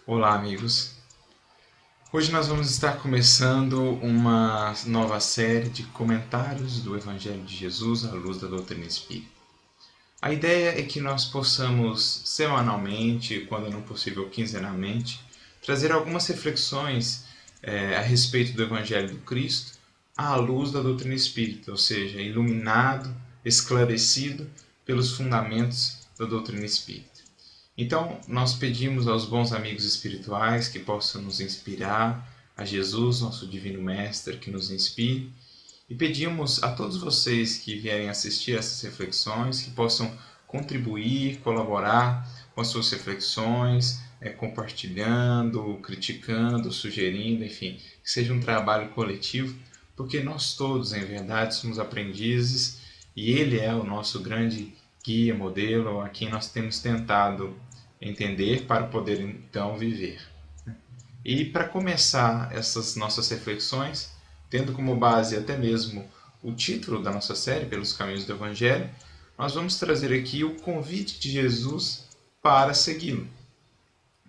Olá, amigos. Hoje nós vamos estar começando uma nova série de comentários do Evangelho de Jesus à luz da doutrina espírita. A ideia é que nós possamos semanalmente, quando não possível quinzenalmente, trazer algumas reflexões a respeito do Evangelho do Cristo à luz da doutrina espírita, ou seja, iluminado, esclarecido pelos fundamentos da doutrina espírita. Então, nós pedimos aos bons amigos espirituais que possam nos inspirar, a Jesus, nosso Divino Mestre, que nos inspire, e pedimos a todos vocês que vierem assistir essas reflexões, que possam contribuir, colaborar com as suas reflexões, compartilhando, criticando, sugerindo, enfim, que seja um trabalho coletivo, porque nós todos, em verdade, somos aprendizes e Ele é o nosso grande guia, modelo, a quem nós temos tentado entender para poder então viver. E para começar essas nossas reflexões, tendo como base até mesmo o título da nossa série, Pelos Caminhos do Evangelho, nós vamos trazer aqui o convite de Jesus para segui-lo.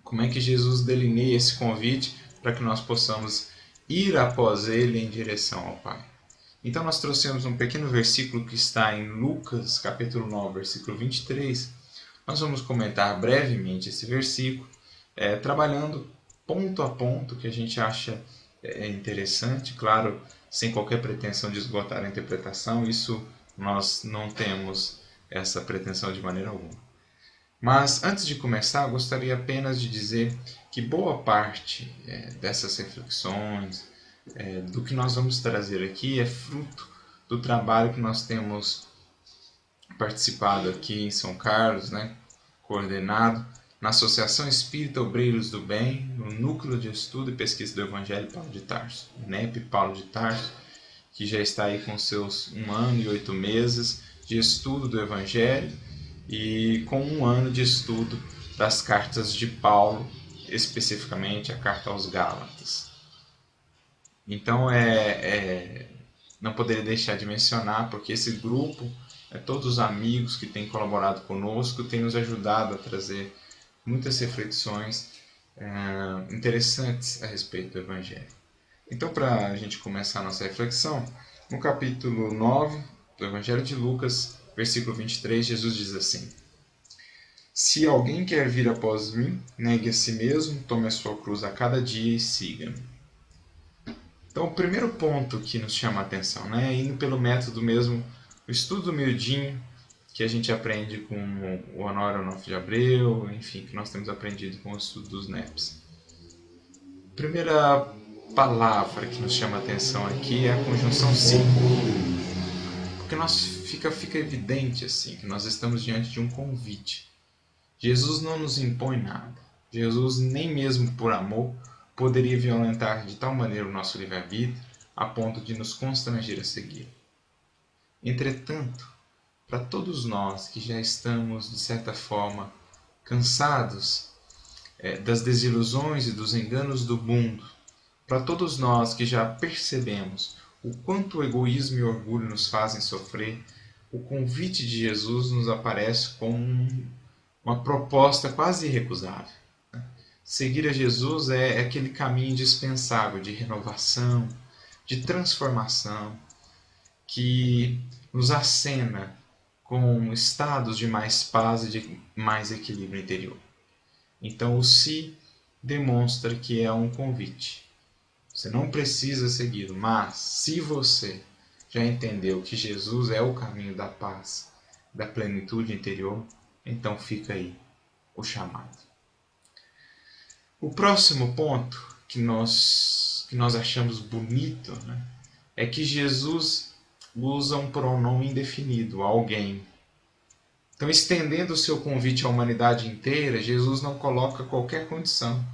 Como é que Jesus delineia esse convite para que nós possamos ir após ele em direção ao Pai? Então nós trouxemos um pequeno versículo que está em Lucas, capítulo 9, versículo 23. Nós vamos comentar brevemente esse versículo, trabalhando ponto a ponto que a gente acha interessante, claro, sem qualquer pretensão de esgotar a interpretação, isso nós não temos essa pretensão de maneira alguma. Mas antes de começar, gostaria apenas de dizer que boa parte dessas reflexões, do que nós vamos trazer aqui, é fruto do trabalho que nós temos participado aqui em São Carlos, coordenado na Associação Espírita Obreiros do Bem, no Núcleo de Estudo e Pesquisa do Evangelho Paulo de Tarso, NEP Paulo de Tarso, que já está aí com seus 1 ano e 8 meses de estudo do Evangelho e com 1 ano de estudo das cartas de Paulo, especificamente a carta aos Gálatas. Então, não poderia deixar de mencionar, porque esse grupo, todos os amigos que têm colaborado conosco, têm nos ajudado a trazer muitas reflexões interessantes a respeito do Evangelho. Então, para a gente começar a nossa reflexão, no capítulo 9 do Evangelho de Lucas, versículo 23, Jesus diz assim: Se alguém quer vir após mim, negue a si mesmo, tome a sua cruz a cada dia e siga-me. Então, o primeiro ponto que nos chama a atenção, indo pelo método mesmo, o estudo miudinho, que a gente aprende com o Honório Onofre de Abreu, enfim, que nós temos aprendido com o estudo dos NEPs. A primeira palavra que nos chama a atenção aqui é a conjunção se. Porque fica evidente assim, que nós estamos diante de um convite. Jesus não nos impõe nada. Jesus, nem mesmo por amor, poderia violentar de tal maneira o nosso livre-arbítrio a ponto de nos constranger a seguir. Entretanto, para todos nós que já estamos, de certa forma, cansados das desilusões e dos enganos do mundo, para todos nós que já percebemos o quanto o egoísmo e o orgulho nos fazem sofrer, o convite de Jesus nos aparece como uma proposta quase irrecusável. Seguir a Jesus é aquele caminho indispensável de renovação, de transformação, que nos acena com estados de mais paz e de mais equilíbrio interior. Então o se demonstra que é um convite. Você não precisa segui-lo, mas se você já entendeu que Jesus é o caminho da paz, da plenitude interior, então fica aí o chamado. O próximo ponto que nós achamos bonito, é que Jesus usa um pronome indefinido, alguém. Então, estendendo o seu convite à humanidade inteira, Jesus não coloca qualquer condição,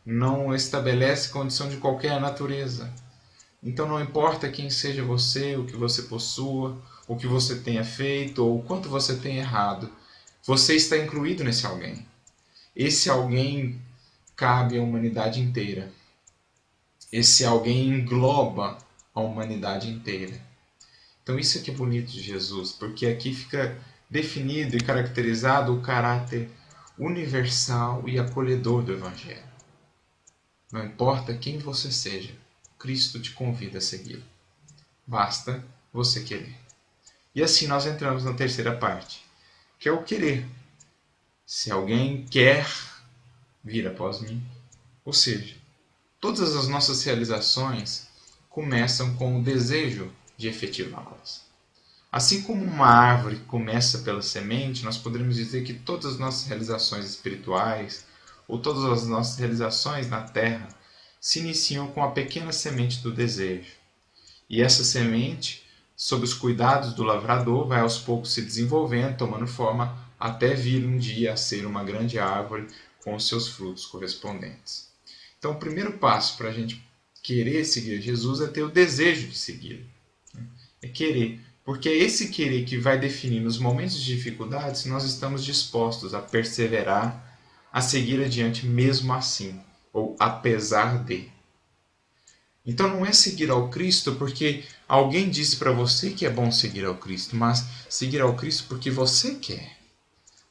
não estabelece condição de qualquer natureza. Então, não importa quem seja você, o que você possua, o que você tenha feito ou o quanto você tenha errado, você está incluído nesse alguém. Esse alguém cabe à humanidade inteira. Esse alguém engloba a humanidade inteira. Então isso aqui é bonito de Jesus, porque aqui fica definido e caracterizado o caráter universal e acolhedor do Evangelho. Não importa quem você seja, Cristo te convida a segui-lo. Basta você querer. E assim nós entramos na terceira parte, que é o querer. Se alguém quer vir após mim, ou seja, todas as nossas realizações começam com o desejo de efetivá-las. Assim como uma árvore começa pela semente, nós poderíamos dizer que todas as nossas realizações espirituais, ou todas as nossas realizações na Terra, se iniciam com a pequena semente do desejo. E essa semente, sob os cuidados do lavrador, vai aos poucos se desenvolvendo, tomando forma, até vir um dia a ser uma grande árvore com os seus frutos correspondentes. Então, o primeiro passo para a gente querer seguir Jesus é ter o desejo de segui-lo. É querer. Porque é esse querer que vai definir nos momentos de dificuldade se nós estamos dispostos a perseverar, a seguir adiante mesmo assim, ou apesar de. Então não é seguir ao Cristo porque alguém disse para você que é bom seguir ao Cristo, mas seguir ao Cristo porque você quer.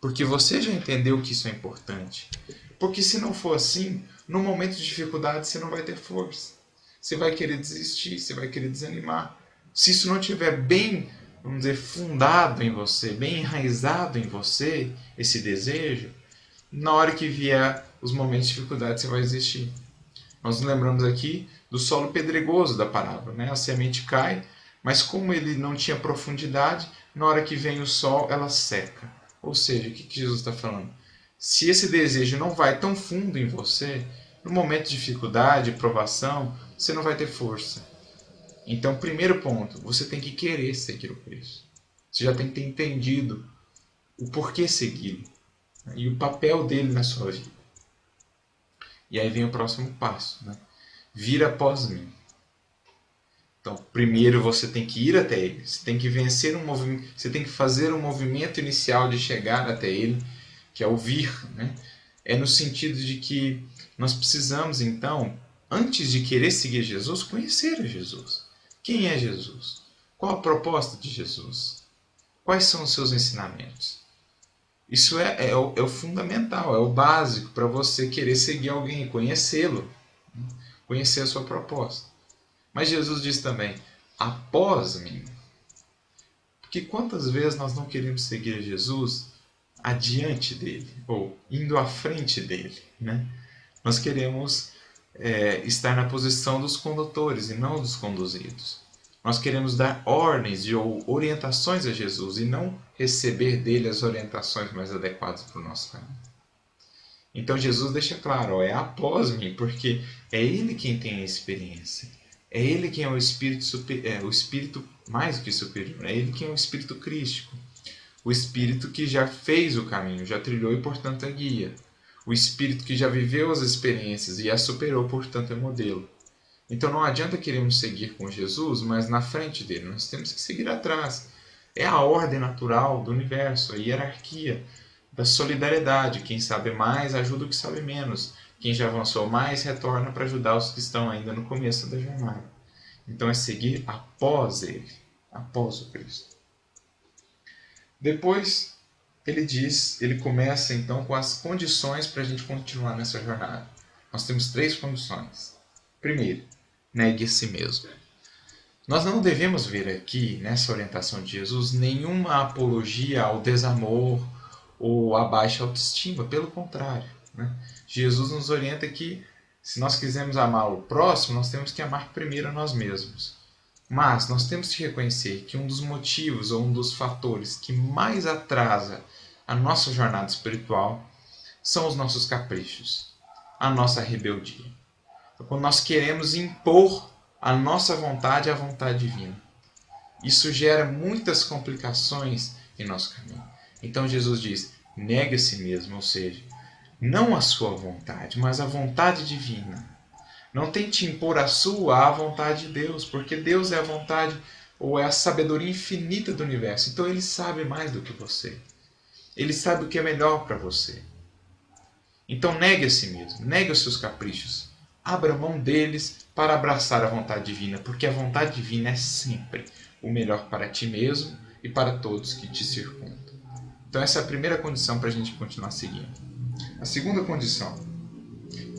Porque você já entendeu que isso é importante. Porque se não for assim, no momento de dificuldade você não vai ter força. Você vai querer desistir, você vai querer desanimar. Se isso não estiver bem, vamos dizer, fundado em você, bem enraizado em você, esse desejo, na hora que vier os momentos de dificuldade você vai desistir. Nós nos lembramos aqui do solo pedregoso da parábola, né? A semente cai, mas como ele não tinha profundidade, na hora que vem o sol, ela seca. Ou seja, o que Jesus está falando? Se esse desejo não vai tão fundo em você, no momento de dificuldade, provação, você não vai ter força. Então, primeiro ponto, você tem que querer seguir o Cristo. Você já tem que ter entendido o porquê segui-lo, né? E o papel dele na sua vida. E aí vem o próximo passo, né? Vir após mim. Então, primeiro você tem que ir até ele. Você tem que vencer um movimento. Você tem que fazer um movimento inicial de chegar até ele, que é o vir, né? É no sentido de que nós precisamos, então, antes de querer seguir Jesus, conhecer a Jesus. Quem é Jesus? Qual a proposta de Jesus? Quais são os seus ensinamentos? Isso é o fundamental, é o básico para você querer seguir alguém, conhecê-lo, conhecer a sua proposta. Mas Jesus diz também, após mim. Porque quantas vezes nós não queremos seguir Jesus adiante dele, ou indo à frente dele, né? Nós queremos estar na posição dos condutores e não dos conduzidos. Nós queremos dar ordens ou orientações a Jesus e não receber dele as orientações mais adequadas para o nosso caminho. Então Jesus deixa claro, é após mim, porque é ele quem tem a experiência. É ele quem é o espírito mais do que superior. É ele quem é o espírito crístico. O espírito que já fez o caminho, já trilhou e portanto é guia. O espírito que já viveu as experiências e as superou, portanto é modelo. Então não adianta queremos seguir com Jesus, mas na frente dele. Nós temos que seguir atrás. É a ordem natural do universo, a hierarquia da solidariedade. Quem sabe mais ajuda o que sabe menos. Quem já avançou mais retorna para ajudar os que estão ainda no começo da jornada. Então é seguir após ele, após o Cristo. Depois ele começa então com as condições para a gente continuar nessa jornada. Nós temos 3 condições. Primeiro, negue a si mesmo. Nós não devemos ver aqui, nessa orientação de Jesus, nenhuma apologia ao desamor ou à baixa autoestima. Pelo contrário, né? Jesus nos orienta que, se nós quisermos amar o próximo, nós temos que amar primeiro a nós mesmos. Mas nós temos que reconhecer que um dos motivos ou um dos fatores que mais atrasa a nossa jornada espiritual são os nossos caprichos, a nossa rebeldia. Então, quando nós queremos impor a nossa vontade à vontade divina, isso gera muitas complicações em nosso caminho. Então Jesus diz, negue a si mesmo, ou seja, não a sua vontade, mas a vontade divina. Não tente impor a sua à vontade de Deus, porque Deus é a vontade ou é a sabedoria infinita do universo. Então ele sabe mais do que você. Ele sabe o que é melhor para você. Então negue a si mesmo, negue os seus caprichos. Abra mão deles para abraçar a vontade divina, porque a vontade divina é sempre o melhor para ti mesmo e para todos que te circundam. Então essa é a primeira condição para a gente continuar seguindo. A segunda condição,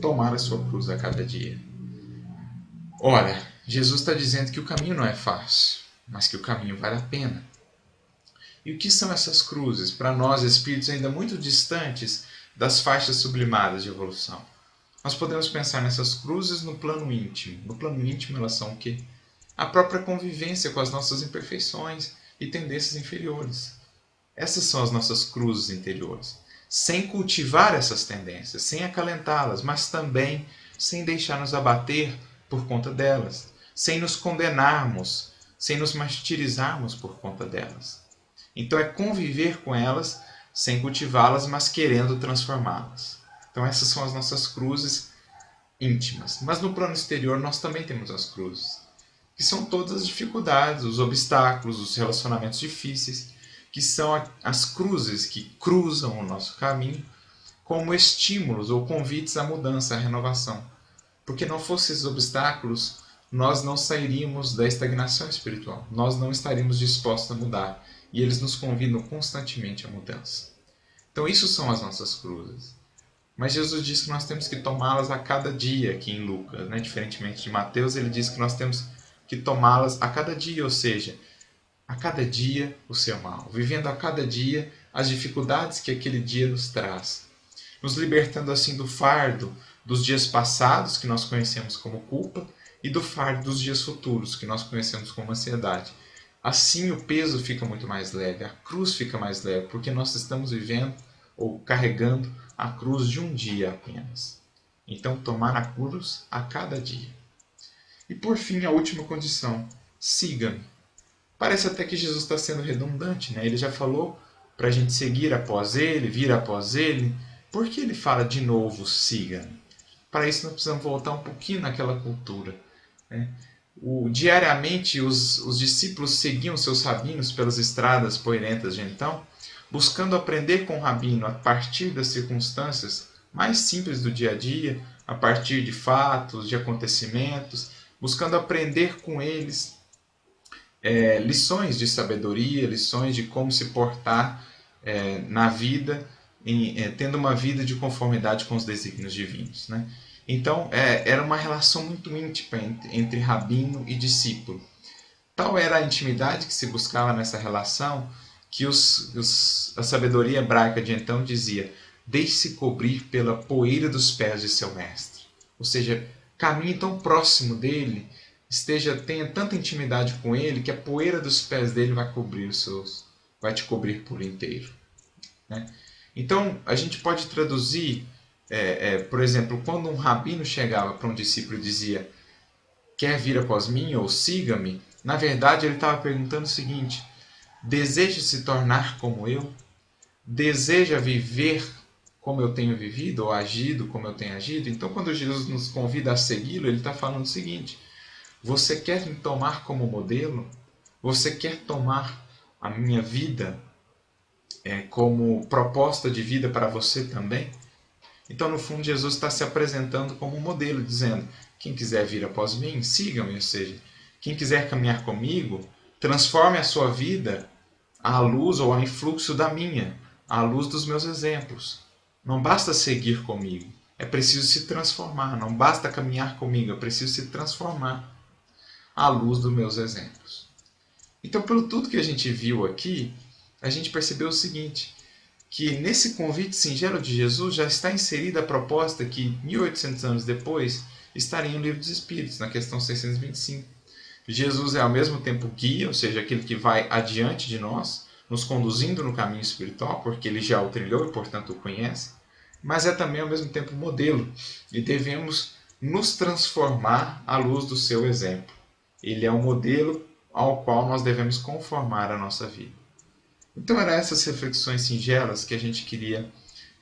tomar a sua cruz a cada dia. Ora, Jesus está dizendo que o caminho não é fácil, mas que o caminho vale a pena. E o que são essas cruzes para nós, espíritos ainda muito distantes das faixas sublimadas de evolução? Nós podemos pensar nessas cruzes no plano íntimo. No plano íntimo elas são o quê? A própria convivência com as nossas imperfeições e tendências inferiores. Essas são as nossas cruzes interiores. Sem cultivar essas tendências, sem acalentá-las, mas também sem deixar nos abater por conta delas, sem nos condenarmos, sem nos martirizarmos por conta delas. Então é conviver com elas sem cultivá-las, mas querendo transformá-las. Então essas são as nossas cruzes íntimas. Mas no plano exterior nós também temos as cruzes, que são todas as dificuldades, os obstáculos, os relacionamentos difíceis, que são as cruzes que cruzam o nosso caminho como estímulos ou convites à mudança, à renovação. Porque não fossem esses obstáculos, nós não sairíamos da estagnação espiritual, nós não estaríamos dispostos a mudar. E eles nos convidam constantemente à mudança. Então isso são as nossas cruzes. Mas Jesus diz que nós temos que tomá-las a cada dia aqui em Lucas, né? Diferentemente de Mateus, ele diz que nós temos que tomá-las a cada dia, ou seja, a cada dia o seu mal, vivendo a cada dia as dificuldades que aquele dia nos traz, nos libertando assim do fardo dos dias passados, que nós conhecemos como culpa, e do fardo dos dias futuros, que nós conhecemos como ansiedade. Assim o peso fica muito mais leve, a cruz fica mais leve, porque nós estamos vivendo ou carregando a cruz de um dia apenas. Então, tomar a cruz a cada dia. E por fim, a última condição, siga-me. Parece até que Jesus está sendo redundante, né? Ele já falou para a gente seguir após ele, vir após ele. Por que ele fala de novo, siga-me? Para isso nós precisamos voltar um pouquinho naquela cultura, né? Diariamente os discípulos seguiam seus rabinos pelas estradas poeirentas de então, buscando aprender com o rabino a partir das circunstâncias mais simples do dia a dia, a partir de fatos, de acontecimentos, buscando aprender com eles lições de sabedoria, lições de como se portar na vida, tendo uma vida de conformidade com os desígnios divinos, né? Então, era uma relação muito íntima entre rabino e discípulo. Tal era a intimidade que se buscava nessa relação, que a sabedoria hebraica de então dizia: deixe-se cobrir pela poeira dos pés de seu mestre. Ou seja, caminhe tão próximo dele, tenha tanta intimidade com ele, que a poeira dos pés dele vai te cobrir por inteiro, né? Então, a gente pode traduzir, por exemplo, quando um rabino chegava para um discípulo e dizia: quer vir após mim ou siga-me? Na verdade, ele estava perguntando o seguinte: deseja se tornar como eu? Deseja viver como eu tenho vivido ou agido como eu tenho agido? Então, quando Jesus nos convida a segui-lo, ele está falando o seguinte: você quer me tomar como modelo? Você quer tomar a minha vida como proposta de vida para você também? Então, no fundo, Jesus está se apresentando como um modelo, dizendo: quem quiser vir após mim, siga-me. Ou seja, quem quiser caminhar comigo, transforme a sua vida à luz ou ao influxo da minha, à luz dos meus exemplos. Não basta seguir comigo, é preciso se transformar. Não basta caminhar comigo, é preciso se transformar à luz dos meus exemplos. Então, pelo tudo que a gente viu aqui, a gente percebeu o seguinte: que nesse convite singelo de Jesus já está inserida a proposta que 1800 anos depois estaria no Livro dos Espíritos, na questão 625. Jesus é ao mesmo tempo guia, ou seja, aquele que vai adiante de nós, nos conduzindo no caminho espiritual, porque ele já o trilhou e, portanto, o conhece, mas é também ao mesmo tempo modelo, e devemos nos transformar à luz do seu exemplo. Ele é o modelo ao qual nós devemos conformar a nossa vida. Então eram essas reflexões singelas que a gente queria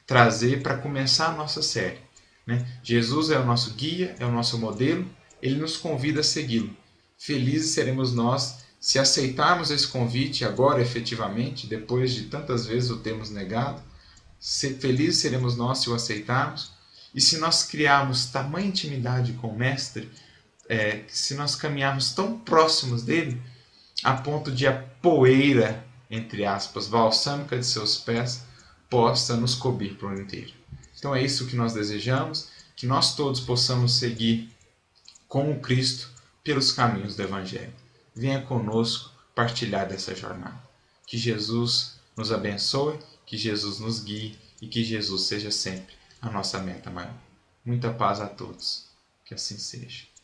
trazer para começar a nossa série, né? Jesus é o nosso guia, é o nosso modelo, ele nos convida a segui-lo. Felizes seremos nós se aceitarmos esse convite agora efetivamente, depois de tantas vezes o termos negado. Felizes seremos nós se o aceitarmos, e se nós criarmos tamanha intimidade com o Mestre, se nós caminharmos tão próximos dele, a ponto de a poeira, entre aspas, balsâmica de seus pés, possa nos cobrir por inteiro. Então é isso que nós desejamos, que nós todos possamos seguir como Cristo pelos caminhos do Evangelho. Venha conosco partilhar dessa jornada. Que Jesus nos abençoe, que Jesus nos guie e que Jesus seja sempre a nossa meta maior. Muita paz a todos. Que assim seja.